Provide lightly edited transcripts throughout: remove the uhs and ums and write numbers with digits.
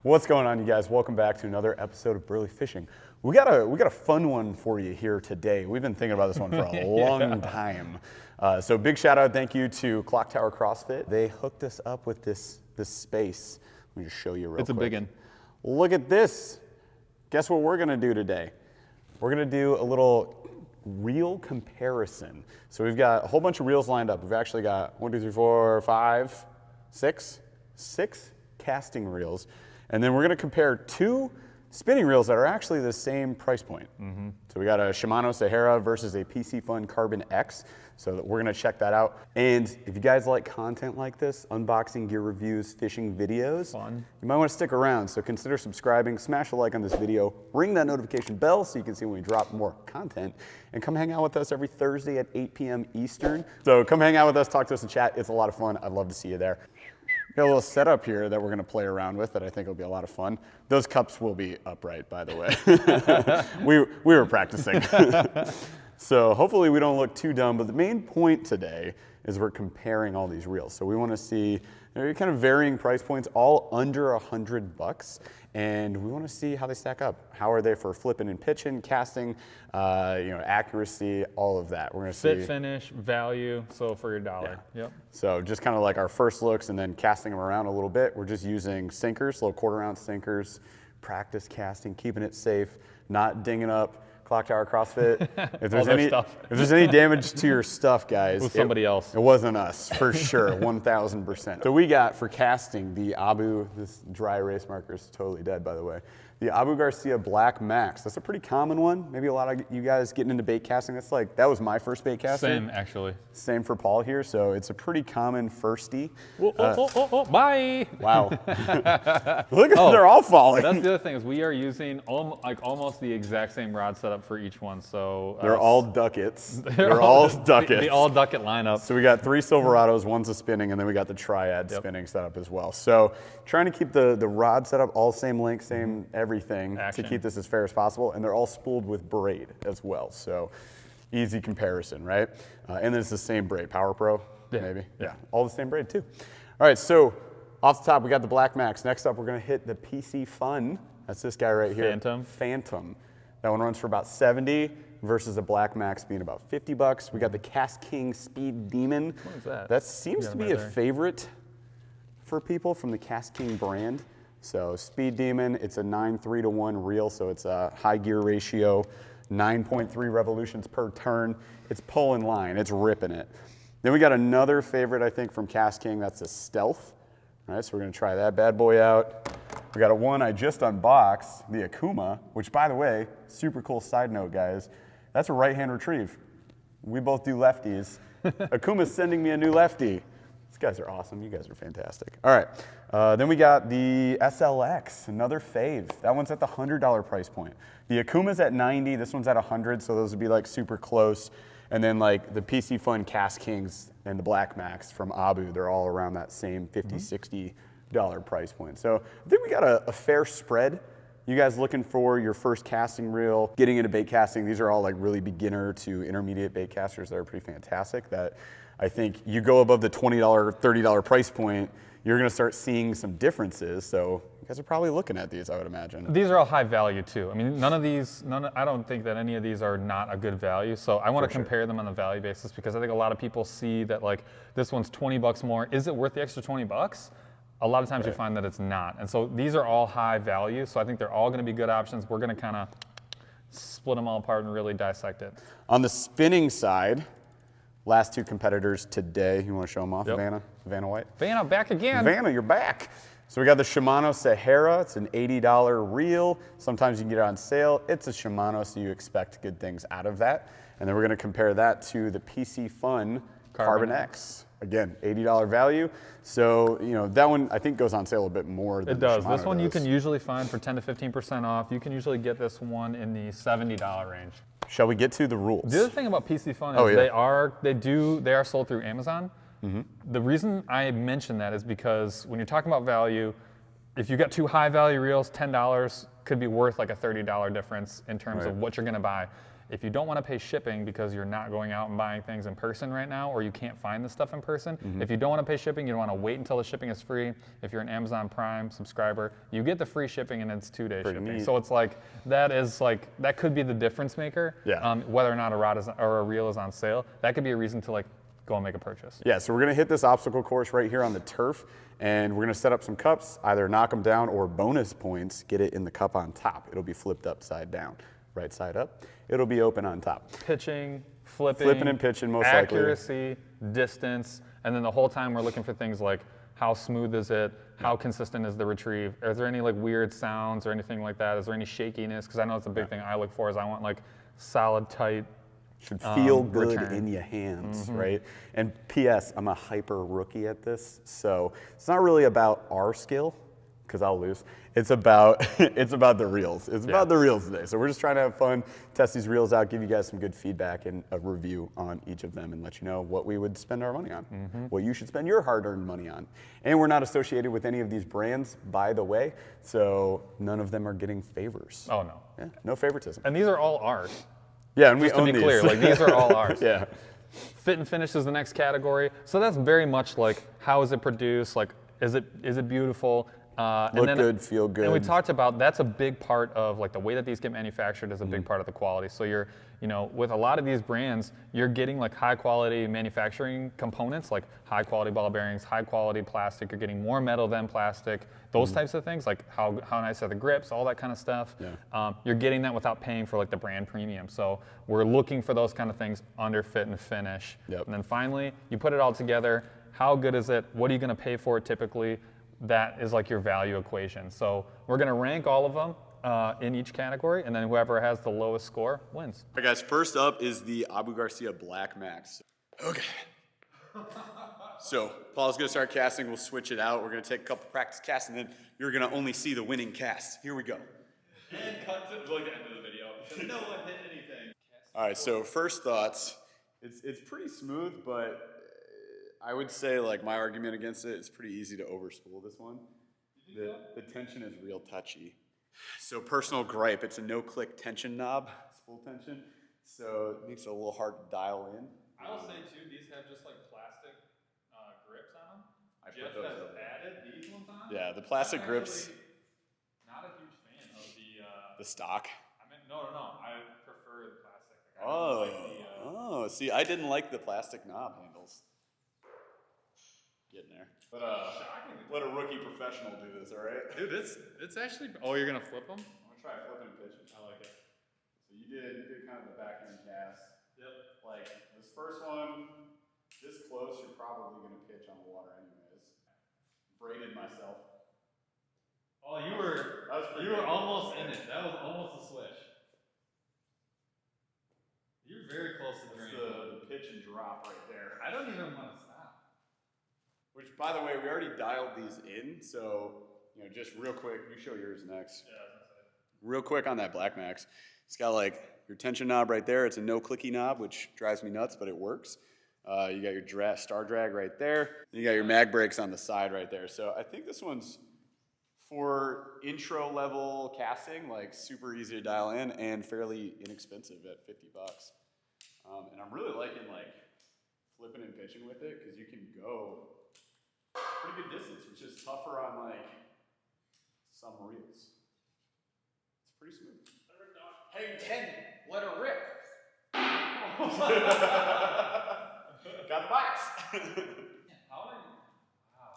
What's going on, you guys? Welcome back to another episode of BurlyFishing. We got a fun one for you here today. We've been thinking about this one for a long time. So big shout out, thank you to Clocktower CrossFit. They hooked us up with this space. Let me just show you real quick. It's a big one. Look at this. Guess what we're gonna do today? We're gonna do a little reel comparison. So we've got a whole bunch of reels lined up. We've actually got 6 casting reels. And then we're gonna compare 2 spinning reels that are actually the same price point. So we got a Shimano Serrano versus a Piscifun Carbon X. So we're gonna check that out. And if you guys like content like this, unboxing, gear reviews, fishing videos, you might wanna stick around. So consider subscribing, smash a like on this video, ring that notification bell so you can see when we drop more content, and come hang out with us every Thursday at 8 p.m. Eastern. So come hang out with us, talk to us in chat. It's a lot of fun. I'd love to see you there. Got a little setup here that we're gonna play around with that I think will be a lot of fun. Those cups will be upright, by the way. we were practicing. So hopefully we don't look too dumb, but the main point today is we're comparing all these reels. So we wanna see, they're kind of varying price points, all under $100, and we wanna see how they stack up. How are they for flipping and pitching, casting, accuracy, all of that. We're gonna see. Fit, finish, value, so for your dollar. Yeah. Yep. So just kind of like our first looks and then casting them around a little bit. We're just using sinkers, little quarter-ounce sinkers, practice casting, keeping it safe, not dinging up Clocktower CrossFit. If there's any damage to your stuff, guys, It was somebody else. It wasn't us, for sure, 1,000%. So we got for casting the Abu, this dry erase marker is totally dead, by the way. The Abu Garcia Black Max. That's a pretty common one. Maybe a lot of you guys getting into bait casting. That was my first bait casting. Same, actually. Same for Paul here. So it's a pretty common firstie. Bye. Wow. Look at they're all falling. That's the other thing is we are using almost the exact same rod setup for each one. So they're all duckets. They're all duckets. The all ducket lineup. So we got 3 Silverados, one's a spinning, and then we got the triad spinning setup as well. So trying to keep the rod setup all same length, same everything to keep this as fair as possible, and they're all spooled with braid as well. So easy comparison, right? And then it's the same braid, Power Pro, maybe. Yeah, all the same braid too. All right, so off the top we got the Black Max. Next up we're gonna hit the Piscifun. That's this guy right here. Phantom. That one runs for about 70 versus a Black Max being about $50. We got the KastKing Speed Demon. What is that? That seems to be a favorite for people from the KastKing brand. So Speed Demon, it's a 9:3-to-1 reel, so it's a high gear ratio, 9.3 revolutions per turn. It's pulling line, it's ripping it. Then we got another favorite, I think, from KastKing, that's a Stealth. All right, so we're gonna try that bad boy out. We got a one I just unboxed, the Okuma, which by the way, super cool side note, guys, that's a right-hand retrieve. We both do lefties. Okuma's sending me a new lefty. These guys are awesome, you guys are fantastic. All right, then we got the SLX, another fave. That one's at the $100 price point. The Okuma's at 90, this one's at 100, so those would be like super close. And then like the Piscifun KastKings and the Black Max from Abu, they're all around that same $50, $60 price point. So I think we got a fair spread. You guys looking for your first casting reel, getting into bait casting, these are all like really beginner to intermediate bait casters that are pretty fantastic. That I think you go above the $20, $30 price point, you're gonna start seeing some differences. So you guys are probably looking at these, I would imagine. These are all high value too. I mean, I don't think that any of these are not a good value. So I want to compare them on the value basis because I think a lot of people see that like this one's $20 more. Is it worth the extra $20? A lot of times you find that it's not. And so these are all high value. So I think they're all gonna be good options. We're gonna kind of split them all apart and really dissect it. On the spinning side, last 2 competitors today. You want to show them off, Vanna White? Vanna, back again. Vanna, you're back. So we got the Shimano Serrano. It's an $80 reel. Sometimes you can get it on sale. It's a Shimano, so you expect good things out of that. And then we're going to compare that to the Piscifun Carbon X. Again, $80 value. So, that one I think goes on sale a bit more than it does. Shimano This one you can usually find for 10 to 15% off. You can usually get this one in the $70 range. Shall we get to the rules? The other thing about Piscifun is they are sold through Amazon. The reason I mention that is because when you're talking about value, if you got 2 high value reels, $10 could be worth like a $30 difference in terms of what you're gonna buy. if you don't want to pay shipping because you're not going out and buying things in person right now, or you can't find the stuff in person, if you don't want to pay shipping, you don't want to wait until the shipping is free. If you're an Amazon Prime subscriber, you get the free shipping and it's 2-day shipping. neat. So it's like, that could be the difference maker. Yeah. Whether or not a rod is, or a reel is on sale, that could be a reason to like go and make a purchase. Yeah, so we're gonna hit this obstacle course right here on the turf, and we're gonna set up some cups, either knock them down or bonus points, get it in the cup on top. It'll be flipped upside down, right side up. It'll be open on top. Pitching, flipping. Flipping and pitching, most likely. Accuracy, distance, and then the whole time we're looking for things like how smooth is it, how consistent is the retrieve, is there any like weird sounds or anything like that, is there any shakiness, because I know it's a big thing I look for, is I want like solid, tight, Should feel good return. in your hands, right? And P.S., I'm a hyper rookie at this, so it's not really about our skill, because I'll lose. It's about the reels. It's about the reels today. So we're just trying to have fun, test these reels out, give you guys some good feedback and a review on each of them, and let you know what we would spend our money on, what you should spend your hard-earned money on. And we're not associated with any of these brands, by the way, so none of them are getting favors. oh no. Yeah, no favoritism. And these are all ours. Yeah, and we Just to own be these. clear, like these are all ours. Yeah. Fit and finish is the next category. So that's very much like, how is it produced? Like, is it beautiful? Look good, feel good. And we talked about, that's a big part of like the way that these get manufactured is a big part of the quality. So you're, with a lot of these brands, you're getting like high quality manufacturing components, like high quality ball bearings, high quality plastic. You're getting more metal than plastic. Those types of things, like how nice are the grips, all that kind of stuff. Yeah. You're getting that without paying for like the brand premium. So we're looking for those kind of things under fit and finish. Yep. And then finally, you put it all together. How good is it? What are you going to pay for it typically? That is like your value equation. So we're going to rank all of them in each category, and then whoever has the lowest score wins. All right, guys, first up is the Abu Garcia Black Max. Okay. So Paul's gonna start casting, we'll switch it out. We're gonna take a couple practice casts, and then you're gonna only see the winning cast. Here we go. And cut to like the end of the video, because no one hit anything. All right, so first thoughts. It's pretty smooth, but I would say like my argument against it, it's pretty easy to overspool this one. The tension is real touchy. So personal gripe, it's a no-click tension knob, spool tension. So it makes it a little hard to dial in. I will say too, these have just like plastic grips on them. Jeff has added these ones on. Yeah, the plastic grips. Not a huge fan of The stock. I mean, no. I prefer the plastic. Like, I don't like See, I didn't like the plastic knob handles. Getting there. But let a rookie professional do this, all right? Dude, it's actually. Oh, you're gonna flip them? I'm gonna try flipping and pitching. I like it. So you did kind of the backhand cast. Yep. Like this first one, this close, you're probably gonna pitch on the water anyways. Braided myself. Oh, you were almost in it. That was almost a swish. You're very close to That's drain. the pitch and drop right there. I don't even want to stop. Which, by the way, we already dialed these in, so just real quick, you show yours next. Yeah, I was gonna say. Real quick on that Black Max, it's got like your tension knob right there. It's a no clicky knob, which drives me nuts, but it works. You got your star drag right there. You got your mag brakes on the side right there. So I think this one's for intro level casting, like super easy to dial in and fairly inexpensive at $50. And I'm really liking like flipping and pitching with it because you can go pretty good distance, which is tougher on like some reels. It's pretty smooth. Hey, 10, let her rip. Got the box. How are you? Wow.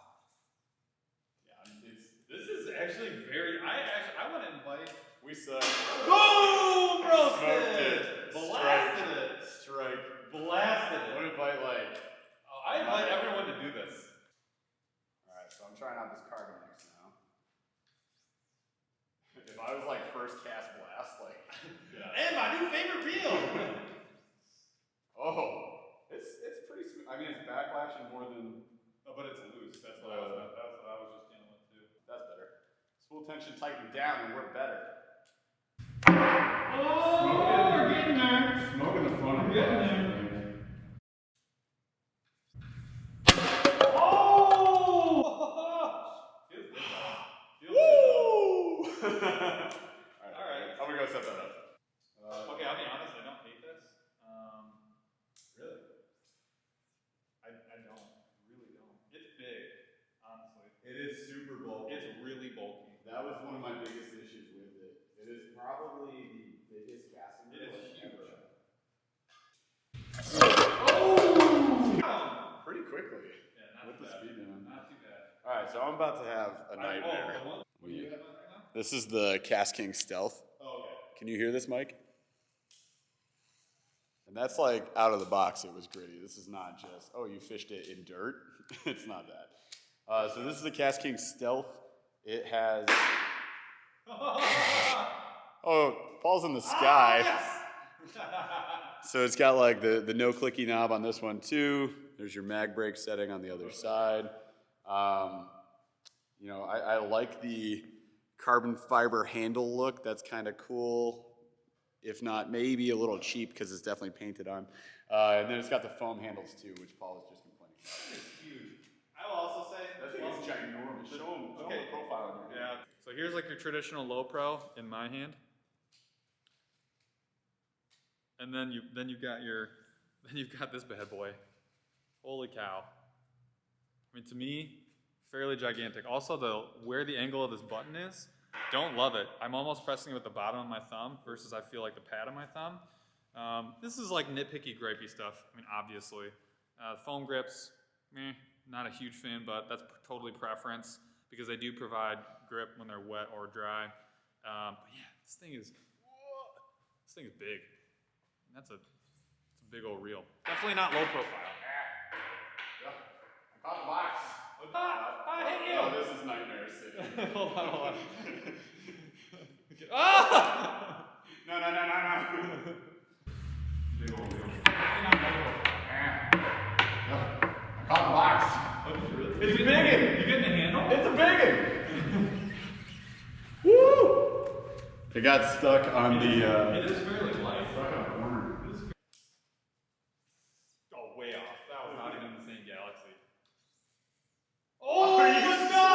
Yeah, this is actually very. I want to invite. We suck. Boom! Roasted. Smoked it. Blasted it. Strike. Blasted it. What if I invite everyone to do this. Alright, so I'm trying out this Carbon X now. If I was like first cast blast, like. Yeah. And my new favorite reel. Oh, it's pretty smooth. I mean, it's backlashing more than. Oh, but it's loose. That's what I was just dealing with too. That's better. Spool tension tightened down, and we're better. Oh, we're getting there. Smoking the front. I'm getting there. Alright. I'm gonna go set that up. Okay, I'll be honest, I don't hate so I'm about to have a nightmare. This is the KastKing Stealth. Oh, okay. Can you hear this, Mike? And that's like out of the box, it was gritty. This is not just, oh, you fished it in dirt. It's not that. So this is the KastKing Stealth. It has, oh, Paul's in the sky. So it's got like the no clicky knob on this one too. There's your mag brake setting on the other side. You know, I like the carbon fiber handle look. That's kind of cool. If not, maybe a little cheap because it's definitely painted on. And then it's got the foam handles too, which Paul was just complaining about. It's huge. I will also say That thing is ginormous. Show him the profile on your hand. So here's like your traditional low pro in my hand. And then you've got this bad boy. Holy cow. I mean, to me, fairly gigantic. Also, where the angle of this button is, don't love it. I'm almost pressing it with the bottom of my thumb versus I feel like the pad of my thumb. This is like nitpicky, gripey stuff. I mean, obviously. Foam grips, not a huge fan, but that's totally preference because they do provide grip when they're wet or dry. But yeah, this thing is big. It's a big old reel. Definitely not low profile. Yeah. I caught the box. I hit you. Oh, this is nightmare city. Hold on. No. Big old reel. I caught the box. It's a big one. You getting the handle? It's a big one. Woo! It got stuck on the. It is fairly light. Stuck on the corner. Oh, way off. That was not even in the same galaxy. Oh, no!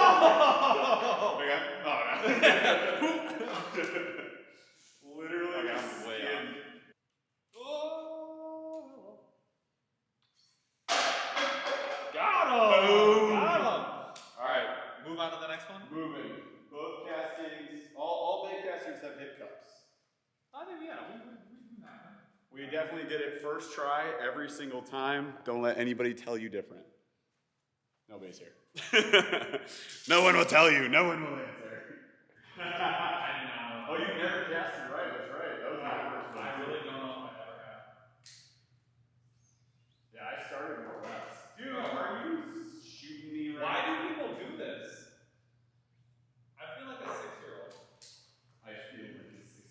Literally, I got him way skinned. Got him! Boom. Got him! Alright, move on to the next one. Moving. Both castings, all baitcasters have hip cups. I think, yeah, we do that. We definitely did it first try every single time. Don't let anybody tell you different. Nobody's here. No one will tell you. No one will answer. Oh, you've never casted right. That's right. That was my first one. I really don't know if I ever have. Yeah, I started more or less. Dude, are you shooting me right Why now? do people do this? I feel like a 6-year-old. I feel like this is.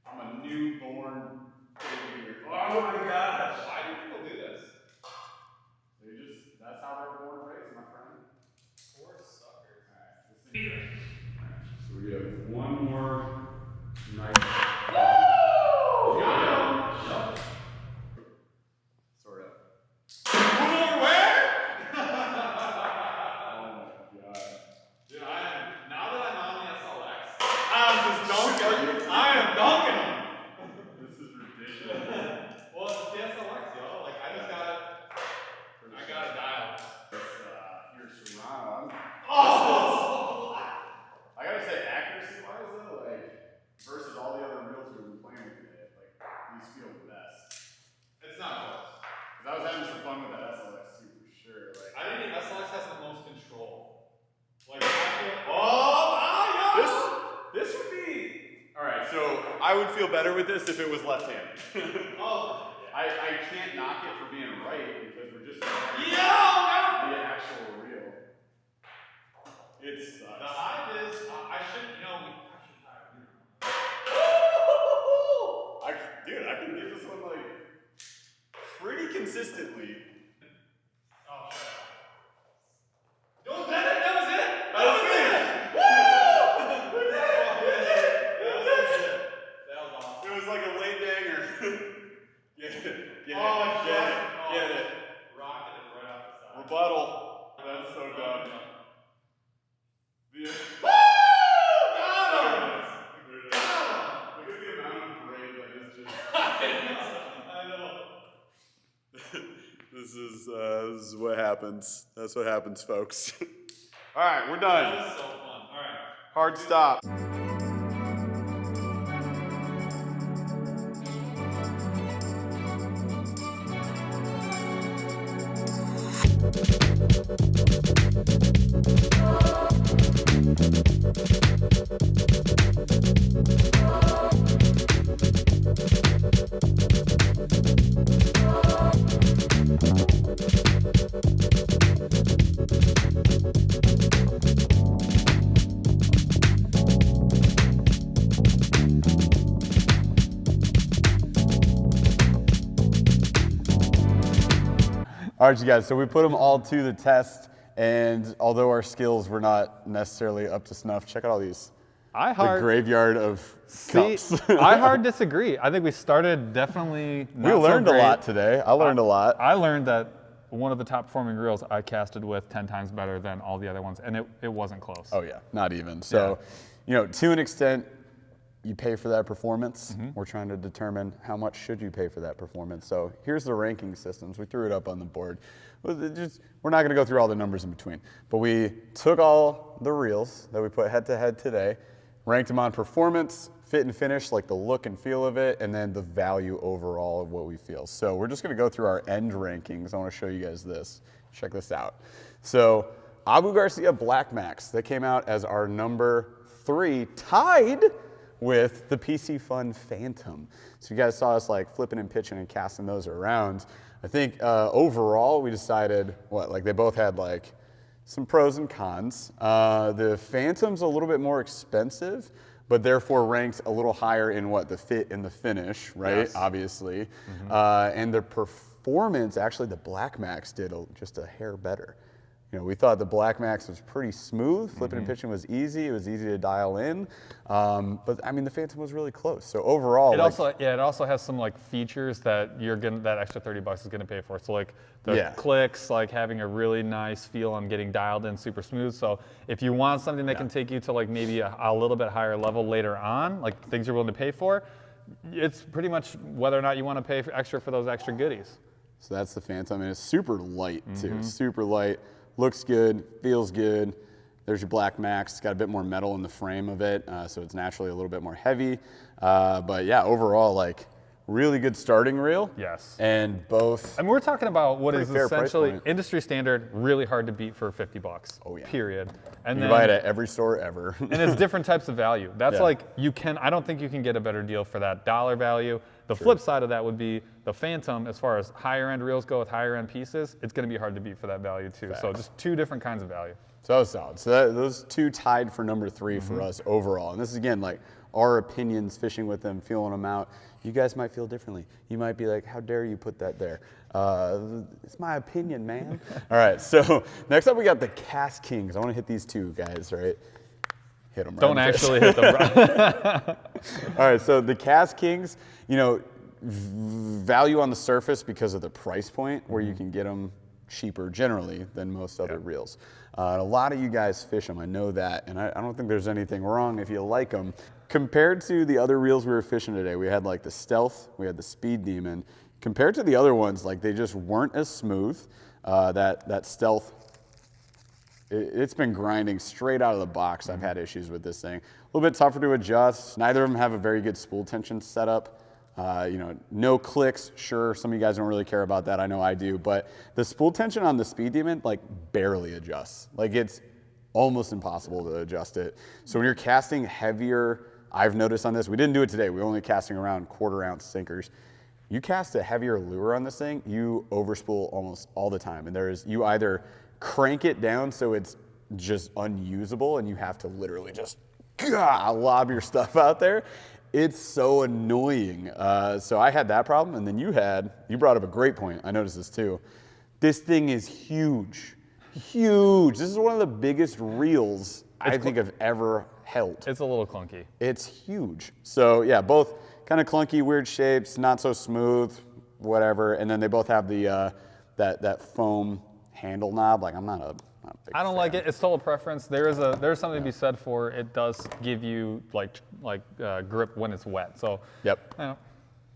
I'm a newborn baby. Oh my gosh! Why do people do this? That's how they're born and raised, my friend. Poor suckers. Alright, so we have one more nice. Sort of. Where? Oh my god. Dude, now that I'm on the SLX, I'm just dunking. I am dunking them. This is ridiculous. Well, it's the SLX, yo. Like, I got it dialed. Here's Serrano. Oh! I gotta say, accuracy-wise though, like, versus all the other reels we've been playing with today, like, these feel the best. It's not close. Because I was having some fun with that SLX too, for sure. Like, I think the SLX has the most control. Like, this would be. Alright, so I would feel better with this if it was left-handed. Oh, I can't knock it for being right because we're just the actual reel. It sucks. the hive is, I should dive. Dude, I can get this one like pretty consistently. Oh, shut up. That was it? That was it! We did it! That was awesome. It was like a late banger. Get it. Get it. Rocketed right off the side. Rebuttal. That's so dumb. Look at the amount of braid that is just. I know. This is what happens. That's what happens, folks. All right, we're done. That was so fun. All right. Hard stop. Oh, All right, you guys, so we put them all to the test, and although our skills were not necessarily up to snuff, check out all these. The graveyard of cups. I hard disagree. I think we started definitely not We learned so a great. lot today. I learned a lot. I learned that one of the top performing reels I casted with 10 times better than all the other ones, and it wasn't close. Oh yeah, not even. So, you know, to an extent, you pay for that performance. We're trying to determine how much should you pay for that performance. So here's the ranking systems. We threw it up on the board. We're not going to go through all the numbers in between, but we took all the reels that we put head to head today, ranked them on performance, fit and finish, like the look and feel of it, and then the value overall of what we feel. So we're just going to go through our end rankings. I want to show you guys this. Check this out. So Abu Garcia Black Max, that came out as our number 3, tied with the Piscifun Phantom. So you guys saw us like flipping and pitching and casting those around. I think overall we decided they both had like some pros and cons. The Phantom's a little bit more expensive, but therefore ranked a little higher in the fit and the finish, right? Yes. Obviously. And the performance, actually the Black Max did just a hair better. You know, we thought the Black Max was pretty smooth. Flipping and pitching was easy. It was easy to dial in. But I mean, the Phantom was really close. So overall, it also has some like features that that extra $30 is gonna pay for. So like the clicks, like having a really nice feel on getting dialed in super smooth. So if you want something that can take you to like maybe a little bit higher level later on, like things you're willing to pay for, it's pretty much whether or not you want to pay extra for those extra goodies. So that's the Phantom, and it's super light too. Super light. Looks good, feels good. There's your Black Max. It's got a bit more metal in the frame of it, so it's naturally a little bit more heavy. But yeah, overall, like really good starting reel. Yes. And both. I mean, we're talking about what is essentially point. Industry standard, really hard to beat for $50. Oh yeah. Period. And you can buy it at every store ever. And it's different types of value. That's like I don't think you can get a better deal for that dollar value. The flip side of that would be the Phantom, as far as higher end reels go with higher end pieces, it's going to be hard to beat for that value too. Facts. So just two different kinds of value. So that was solid. So those two tied for number 3 for us overall. And this is again like our opinions, fishing with them, feeling them out. You guys might feel differently. You might be like, how dare you put that there? It's my opinion, man. All right, so next up we got the KastKings. I want to hit these two guys, right? Hit them right. Don't actually hit them right. All right, so the KastKings, you know, value on the surface because of the price point where you can get them cheaper generally than most other reels. A lot of you guys fish them, I know that, and I don't think there's anything wrong if you like them. Compared to the other reels we were fishing today, we had like the Stealth, we had the Speed Demon. Compared to the other ones, like they just weren't as smooth. That Stealth, it's been grinding straight out of the box. I've had issues with this thing. A little bit tougher to adjust. Neither of them have a very good spool tension setup. You know, no clicks. Sure, some of you guys don't really care about that. I know I do. But the spool tension on the Speed Demon, like, barely adjusts. Like, it's almost impossible to adjust it. So when you're casting heavier, I've noticed on this, we didn't do it today. We were only casting around 1/4 ounce sinkers. You cast a heavier lure on this thing, you overspool almost all the time. And you either crank it down so it's just unusable and you have to literally just lob your stuff out there. It's so annoying. So I had that problem, and then you brought up a great point. I noticed this too. This thing is huge, huge. This is one of the biggest reels I think I've ever held. It's a little clunky. It's huge. So yeah, both kind of clunky, weird shapes, not so smooth, whatever. And then they both have the that foam handle knob. Like I'm not a big I don't fan. like it. It's total preference. There's something to be said for it. Does give you like grip when it's wet. So yep.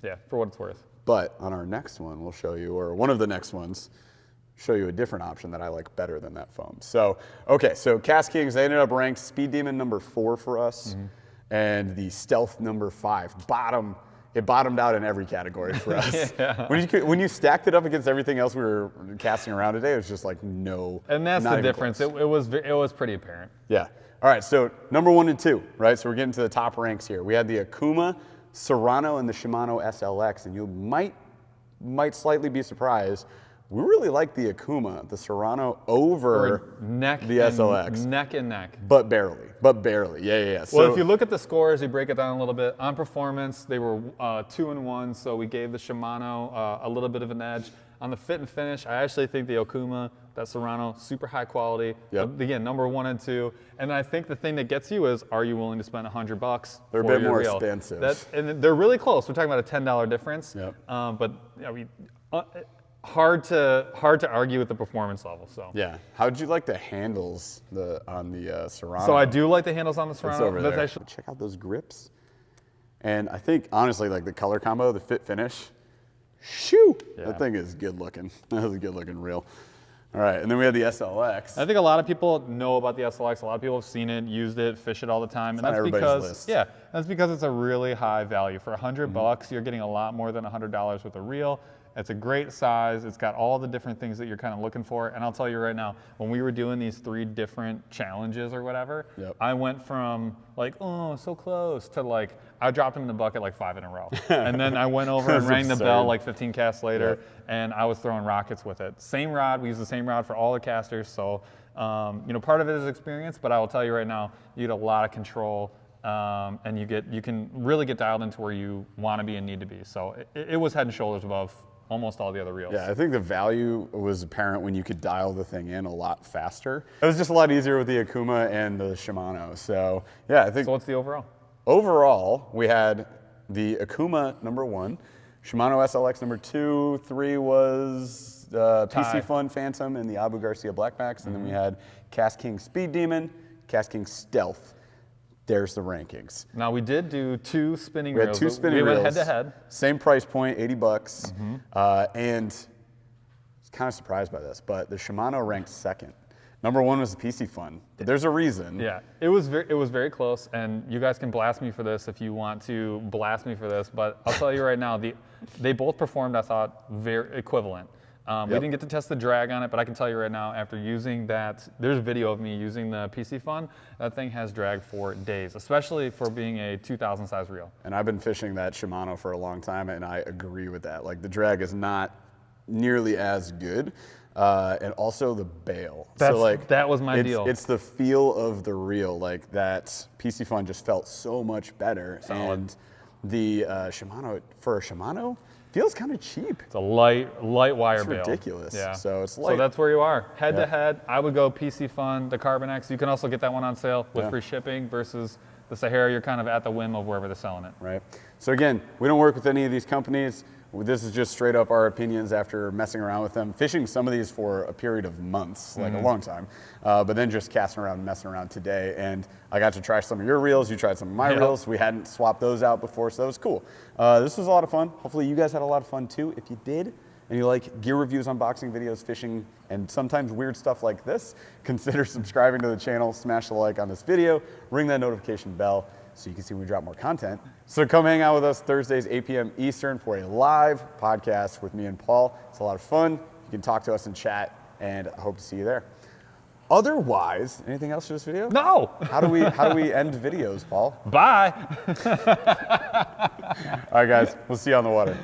Yeah, for what it's worth. But on our next one, we'll show you, or one of the next ones, show you a different option that I like better than that foam. So, okay, so KastKings, they ended up ranked Speed Demon number 4 for us, and the Stealth number 5. It bottomed out in every category for us. Yeah. When you stacked it up against everything else we were casting around today, it was just like no. And that's the difference. It was pretty apparent. Yeah. All right, so number 1 and 2, right? So we're getting to the top ranks here. We had the Okuma Serrano and the Shimano SLX, and you might slightly be surprised. We really like the Okuma, the Serrano over the SLX. Neck and neck. But barely. Yeah. So, Well, if you look at the scores, you break it down a little bit. On performance, they were 2 and 1, so we gave the Shimano a little bit of an edge. On the fit and finish, I actually think the Okuma, that Serrano, super high quality. Yep. Again, number 1 and 2. And I think the thing that gets you is, are you willing to spend $100? They're a bit more expensive. And they're really close. We're talking about a $10 difference. Yep. But I mean, hard to argue with the performance level. So yeah, how'd you like the handles on the Serrano? So I do like the handles on the Serrano. It's over there. Actually, check out those grips. And I think honestly, like the color combo, the fit finish. Shoo! Yeah. That thing is good looking. That is a good looking reel. All right, and then we have the SLX. I think a lot of people know about the SLX. A lot of people have seen it, used it, fish it all the time, and that's because it's a really high value. For $100, you're getting a lot more than $100 with a reel. It's a great size. It's got all the different things that you're kind of looking for. And I'll tell you right now, when we were doing these 3 different challenges or whatever, I went from like, oh, so close, to like, I dropped them in the bucket like 5 in a row. And then I went over and rang the bell like 15 casts later, and I was throwing rockets with it. Same rod. We use the same rod for all the casters. So, part of it is experience, but I will tell you right now, you get a lot of control. And you can really get dialed into where you want to be and need to be. So it was head and shoulders above almost all the other reels. Yeah, I think the value was apparent when you could dial the thing in a lot faster. It was just a lot easier with the Okuma and the Shimano. So yeah, I think. So what's the overall? Overall, we had the Okuma number 1, Shimano SLX number 2, 3 was Piscifun Phantom and the Abu Garcia Blackbacks, and then we had KastKing Speed Demon, KastKing Stealth. There's the rankings. Now we did do 2 spinning We had reels. 2 spinning reels. We went head to head. Same price point, $80. And I was kind of surprised by this, but the Shimano ranked 2nd. Number 1 was the Piscifun. There's a reason. Yeah, it was very close, and you guys can blast me for this if you want to blast me for this, but I'll tell you right now, they both performed, I thought, very equivalent. We didn't get to test the drag on it, but I can tell you right now, after using that, there's video of me using the Piscifun, that thing has drag for days, especially for being a 2,000 size reel. And I've been fishing that Shimano for a long time, and I agree with that. Like, the drag is not nearly as good. And also the bail. That was my deal. It's the feel of the reel. Like, that Piscifun just felt so much better. Solid. And the Shimano, for a Shimano, feels kind of cheap. It's a light wire bail. It's ridiculous. Yeah. So it's light. So that's where you are. Head to head, I would go Piscifun, the Carbon X. You can also get that one on sale with free shipping versus the Sahara. You're kind of at the whim of wherever they're selling it. Right. So again, we don't work with any of these companies. This is just straight up our opinions after messing around with them, fishing some of these for a period of months, like a long time, but then just casting around and messing around today. And I got to try some of your reels, you tried some of my reels. We hadn't swapped those out before, so that was cool. This was a lot of fun. Hopefully you guys had a lot of fun too. If you did, and you like gear reviews, unboxing videos, fishing, and sometimes weird stuff like this, consider subscribing to the channel, smash the like on this video, ring that notification bell, so you can see when we drop more content. So come hang out with us Thursdays, 8 p.m. Eastern for a live podcast with me and Paul. It's a lot of fun. You can talk to us in chat, and I hope to see you there. Otherwise, anything else for this video? No. How do we end videos, Paul? Bye. All right, guys. We'll see you on the water.